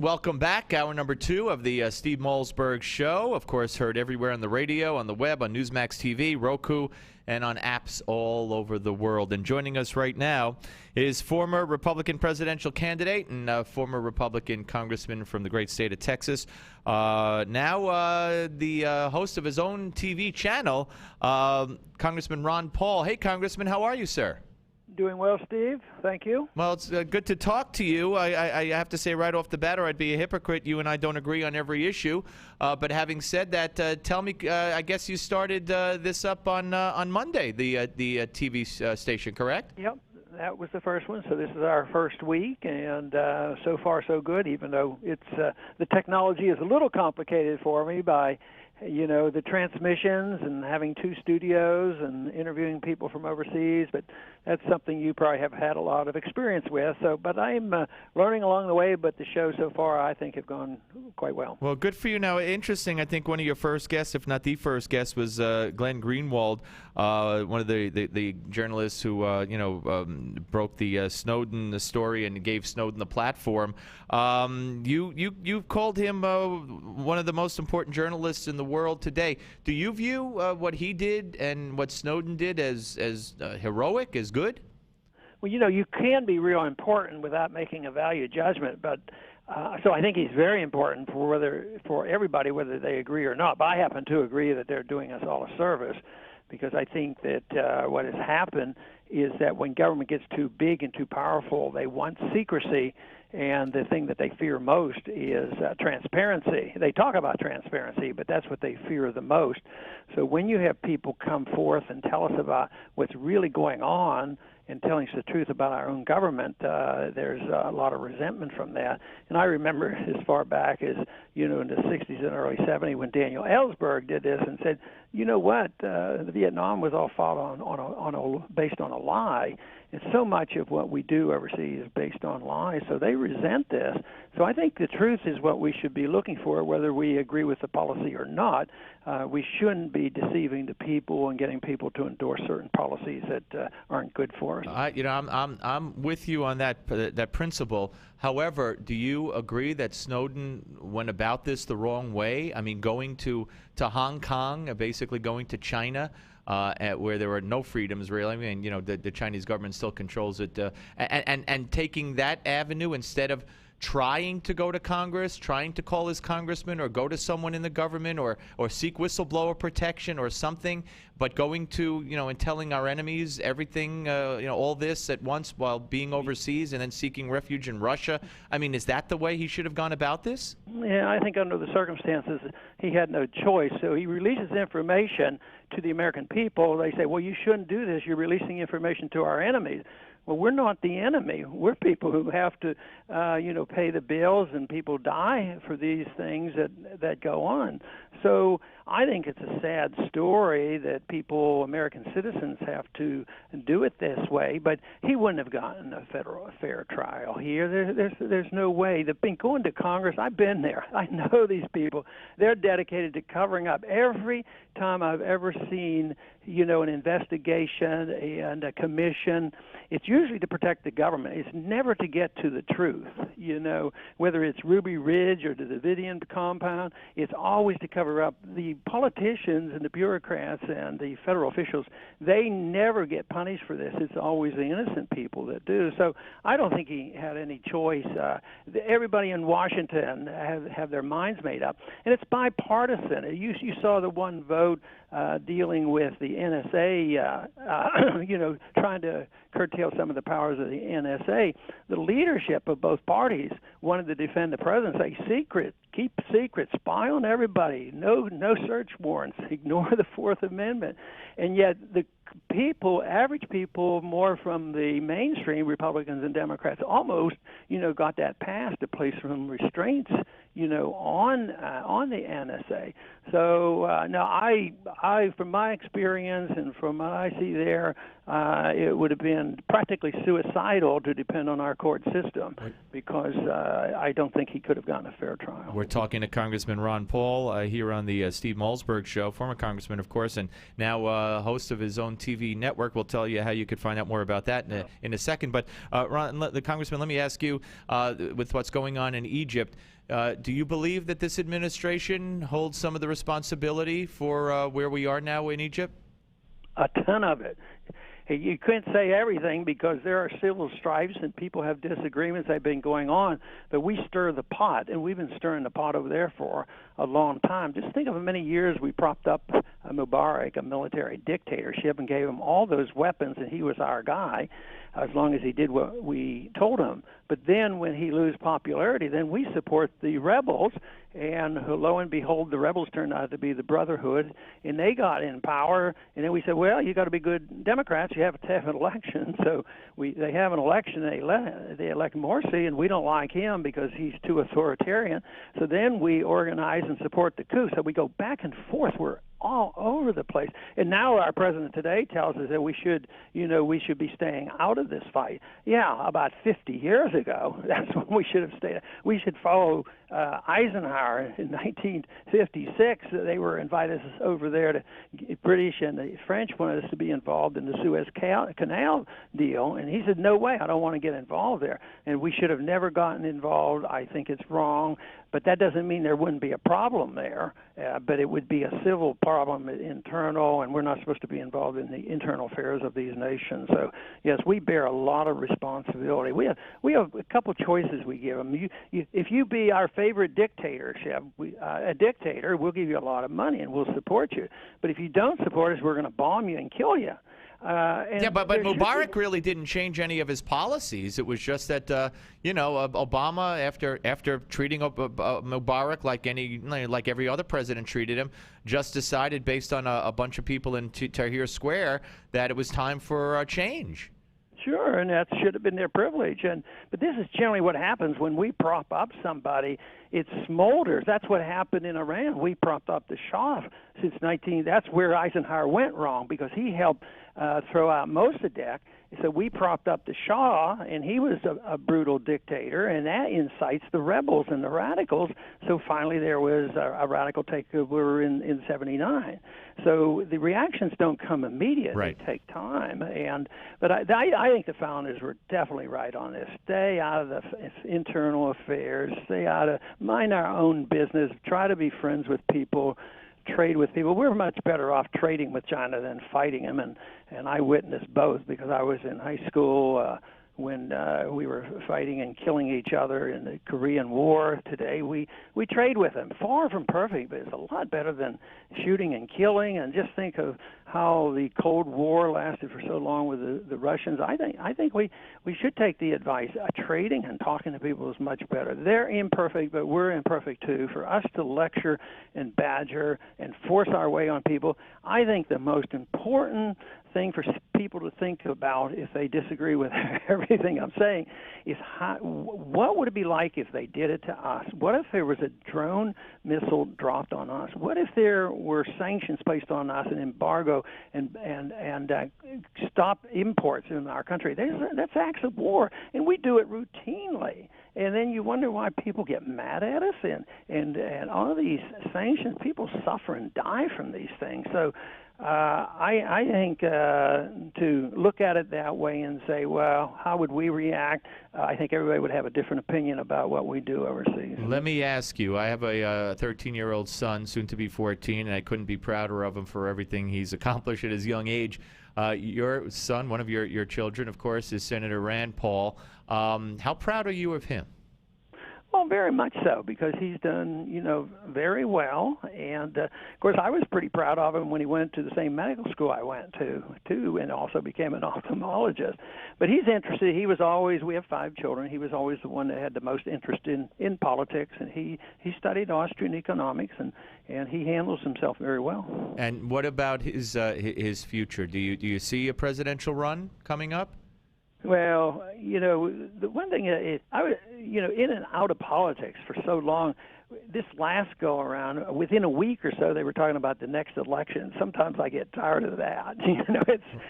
Welcome back. Hour number 2 of the Steve Malzberg Show. Of course, heard everywhere on the radio, on the web, on Newsmax TV, Roku, and on apps all over the world. And joining us right now is former Republican presidential candidate and former Republican congressman from the great state of Texas. Now the host of his own TV channel, Congressman Ron Paul. Hey, Congressman, how are you, sir? Doing well, Steve. Thank you. Well, it's good to talk to you. I have to say right off the bat, or I'd be a hypocrite. You and I don't agree on every issue. But having said that, tell me, I guess you started this up on Monday, the TV station, correct? Yep, that was the first one. So this is our first week, and so far so good, even though it's the technology is a little complicated for me by the transmissions and having 2 studios and interviewing people from overseas, but that's something you probably have had a lot of experience with. So, but I'm learning along the way, but the show so far I think have gone quite well. Well, good for you. Now, interesting, I think one of your first guests, if not the first guest, was Glenn Greenwald, one of the journalists who, broke the Snowden story and gave Snowden the platform. You called him one of the most important journalists in the world today. Do you view what he did and what Snowden did as heroic, as good? Well, you can be real important without making a value judgment, but so I think he's very important for everybody, whether they agree or not. But I happen to agree that they're doing us all a service, because I think that what has happened is that when government gets too big and too powerful, they want secrecy. And the thing that they fear most is transparency. They talk about transparency, but that's what they fear the most. So when you have people come forth and tell us about what's really going on and telling us the truth about our own government, there's a lot of resentment from that. And I remember as far back as, in the 60s and early 70s when Daniel Ellsberg did this and said, you know what, the Vietnam was all fought based on a lie. And so much of what we do overseas is based on lies, so they resent this. So I think the truth is what we should be looking for, whether we agree with the policy or not. We shouldn't be deceiving the people and getting people to endorse certain policies that aren't good for us. I'm with you on that principle. However, do you agree that Snowden went about this the wrong way? I mean, going to Hong Kong, basically going to China, where there are no freedoms really. I mean, the Chinese government still controls it, and taking that avenue instead of trying to go to Congress, trying to call his congressman or go to someone in the government or seek whistleblower protection or something, but going to, and telling our enemies everything, all this at once while being overseas and then seeking refuge in Russia. I mean, is that the way he should have gone about this? Yeah, I think under the circumstances, he had no choice. So he releases information to the American people. They say, well, you shouldn't do this. You're releasing information to our enemies. Well, we're not the enemy. We're people who have to, pay the bills, and people die for these things that go on. So I think it's a sad story that people, American citizens, have to do it this way. But he wouldn't have gotten a fair trial here. There's no way. Going to Congress, I've been there. I know these people. They're dedicated to covering up. Every time I've ever seen, an investigation and a commission, it's usually to protect the government. It's never to get to the truth, whether it's Ruby Ridge or the Davidian compound. It's always to cover up. The politicians and the bureaucrats and the federal officials, they never get punished for this. It's always the innocent people that do. So I don't think he had any choice. Everybody in Washington have their minds made up. And it's bipartisan. You saw the one vote dealing with the NSA, trying to curtail some of the powers of the NSA. The leadership of both parties wanted to defend the president, say keep secret, spy on everybody, no search warrants, ignore the Fourth Amendment. And yet the people, average people, more from the mainstream Republicans and Democrats, almost, got that passed to place some restraints, on the NSA. So no, I, from my experience and from what I see there, it would have been practically suicidal to depend on our court system, because I don't think he could have gotten a fair trial. We're talking to Congressman Ron Paul here on the Steve Malzberg Show, former congressman, of course, and now host of his own TV network. We'll tell you how you could find out more about that in a second. But Ron, the Congressman, let me ask you, with what's going on in Egypt, do you believe that this administration holds some of the responsibility for where we are now in Egypt? A ton of it. You couldn't say everything because there are civil strifes and people have disagreements that have been going on, but we stir the pot, and we've been stirring the pot over there for a long time. Just think of how many years we propped up Mubarak, a military dictatorship, and gave him all those weapons, and he was our guy as long as he did what we told him. But then when he loses popularity, then we support the rebels, and lo and behold, the rebels turned out to be the Brotherhood, and they got in power. And then we said, well, you got to be good Democrats. You have to have an election. So they have an election. They elect Morsi, and we don't like him because he's too authoritarian. So then we organize and support the coup. So we go back and forth. We're all over the place. And now our president today tells us that we should be staying out of this fight. Yeah, about 50 years ago, that's when we should have stayed. We should follow Eisenhower in 1956. They were invited us over there to British and the French wanted us to be involved in the Suez Canal deal, and he said, no way, I don't want to get involved there. And we should have never gotten involved. I think it's wrong. But that doesn't mean there wouldn't be a problem there, but it would be a civil problem, internal, and we're not supposed to be involved in the internal affairs of these nations. So, yes, we bear a lot of responsibility. We have a couple choices we give them. If you be our favorite dictatorship, a dictator, we'll give you a lot of money and we'll support you. But if you don't support us, we're going to bomb you and kill you. But Mubarak really didn't change any of his policies. It was just that Obama, after treating Mubarak like every other president treated him, just decided based on a bunch of people in Tahrir Square that it was time for a change. Sure, and that should have been their privilege. But this is generally what happens when we prop up somebody. It smolders. That's what happened in Iran. We propped up the Shah since That's where Eisenhower went wrong because he helped throw out Mossadegh. So we propped up the Shah, and he was a brutal dictator, and that incites the rebels and the radicals. So finally there was a radical takeover in 79. So the reactions don't come immediate. Right. They take time. But I think the founders were definitely right on this. Stay out of the internal affairs. Stay out of mind our own business. Try to be friends with people. Trade with people. We're much better off trading with China than fighting them, and I witnessed both because I was in high school when we were fighting and killing each other in the Korean War. Today we trade with them. Far from perfect, but it's a lot better than shooting and killing. And just think of how the Cold War lasted for so long with the Russians. I think we should take the advice. Trading and talking to people is much better. They're imperfect, but we're imperfect too. For us to lecture and badger and force our way on people, I think the most important thing for people to think about if they disagree with everything I'm saying is what would it be like if they did it to us? What if there was a drone missile dropped on us? What if there were sanctions placed on us, an embargo, and stop imports in our country? That's acts of war, and we do it routinely. And then you wonder why people get mad at us, and all of these sanctions, people suffer and die from these things. So I think to look at it that way and say, well, how would we react? I think everybody would have a different opinion about what we do overseas. Let me ask you, I have a 13-year-old son, soon to be 14, and I couldn't be prouder of him for everything he's accomplished at his young age. Your son, one of your children, of course, is Senator Rand Paul. How proud are you of him? Well, very much so, because he's done, very well. And, of course, I was pretty proud of him when he went to the same medical school I went to, too, and also became an ophthalmologist. But he's interested. He was always, we have 5 children, he was always the one that had the most interest in politics. And he studied Austrian economics, and he handles himself very well. And what about his future? Do you see a presidential run coming up? Well, the one thing is, in and out of politics for so long, this last go around, within a week or so, they were talking about the next election. Sometimes I get tired of that.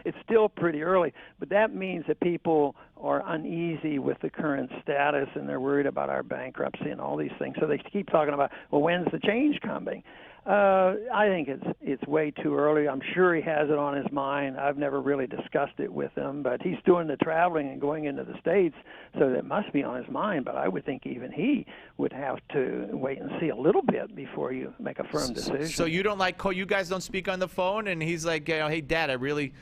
It's still pretty early, but that means that people are uneasy with the current status, and they're worried about our bankruptcy and all these things. So they keep talking about, well, when's the change coming? I think it's way too early. I'm sure he has it on his mind. I've never really discussed it with him, but he's doing the traveling and going into the States, so that must be on his mind. But I would think even he would have to wait and see a little bit before you make a firm decision. So you don't you guys don't speak on the phone, and he's like, hey, Dad, I'm really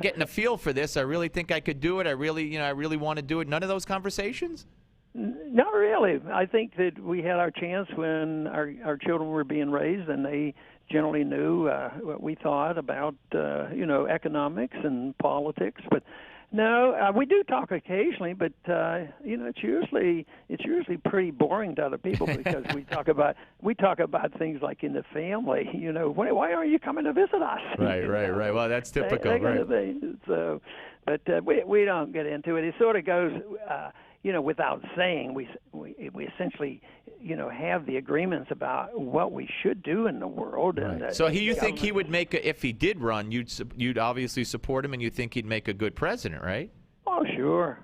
getting a feel for this. I really think I could do it. I really want to do it. None of those conversations? Not really. I think that we had our chance when our children were being raised, and they generally knew what we thought about economics and politics. But no, we do talk occasionly, but it's usually pretty boring to other people because we talk about things like in the family. Why aren't you coming to visit us? Right. Well, that's typical, that kind of thing. So, but we don't get into it. It sort of goes. Without saying, we essentially, have the agreements about what we should do in the world. Right. And so you think he would make if he did run, you'd obviously support him, and you think he'd make a good president, right? Oh, sure.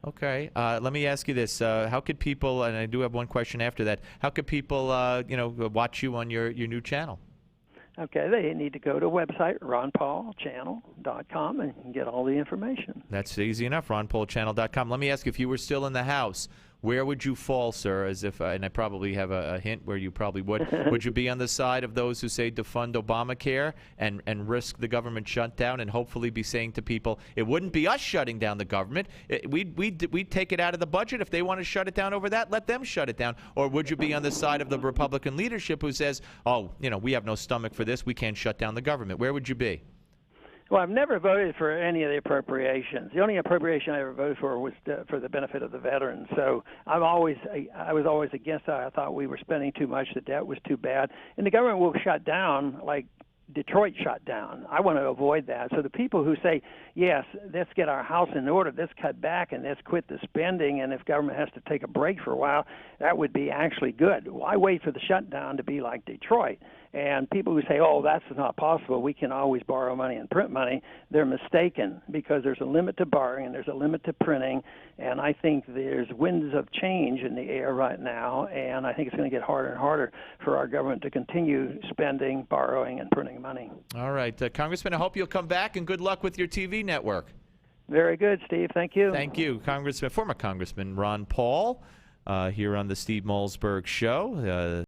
Okay. Let me ask you this: how could people? And I do have one question after that. How could people, watch you on your new channel? Okay, they need to go to the website, ronpaulchannel.com, and get all the information. That's easy enough, ronpaulchannel.com. Let me ask you, if you were still in the House, where would you fall, sir? And I probably have a hint where you probably would. Would you be on the side of those who say defund Obamacare and risk the government shutdown, and hopefully be saying to people, it wouldn't be us shutting down the government. We'd take it out of the budget. If they want to shut it down over that, let them shut it down. Or would you be on the side of the Republican leadership who says, we have no stomach for this. We can't shut down the government? Where would you be? Well, I've never voted for any of the appropriations. The only appropriation I ever voted for was for the benefit of the veterans. So I was always against that. I thought we were spending too much. The debt was too bad. And the government will shut down like Detroit shut down. I want to avoid that. So the people who say, yes, let's get our house in order, let's cut back and let's quit the spending, and if government has to take a break for a while, that would be actually good. Why wait for the shutdown to be like Detroit? And people who say, that's not possible, we can always borrow money and print money, they're mistaken, because there's a limit to borrowing and there's a limit to printing, and I think there's winds of change in the air right now, and I think it's going to get harder and harder for our government to continue spending, borrowing, and printing money. All right. Congressman, I hope you'll come back, and good luck with your TV network. Very good, Steve. Thank you. Thank you, former Congressman Ron Paul, here on the Steve Malzberg Show.